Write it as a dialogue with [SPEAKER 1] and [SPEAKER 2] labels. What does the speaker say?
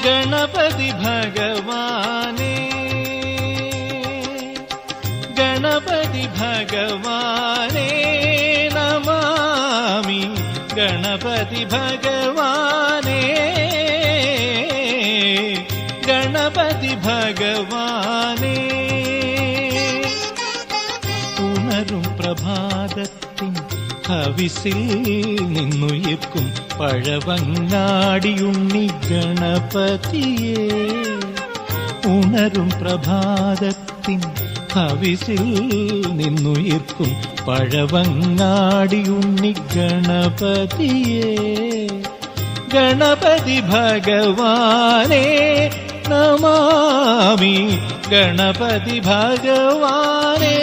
[SPEAKER 1] ഗണപതി ഭഗവാനേ ഗണപതി ഭഗവാനേ നമാമി ഗണപതി ഭഗവാനേ ഗണപതി ഭഗവാനേ ഉണരും പ്രഭാതത്തിൻ ഹവിസിൽ നിന്നുയർക്കും പഴവങ്ങാടിയുണ്ണി ഗണപതിയേ ഉണരും പ്രഭാതത്തിൻ ഹവിസിൽ നിന്നുയർക്കും പഴവങ്ങാടിയുണ്ണി ഗണപതിയേ ഗണപതി ഭഗവാനേ നമാമി ഗണപതി ഭഗവാനേ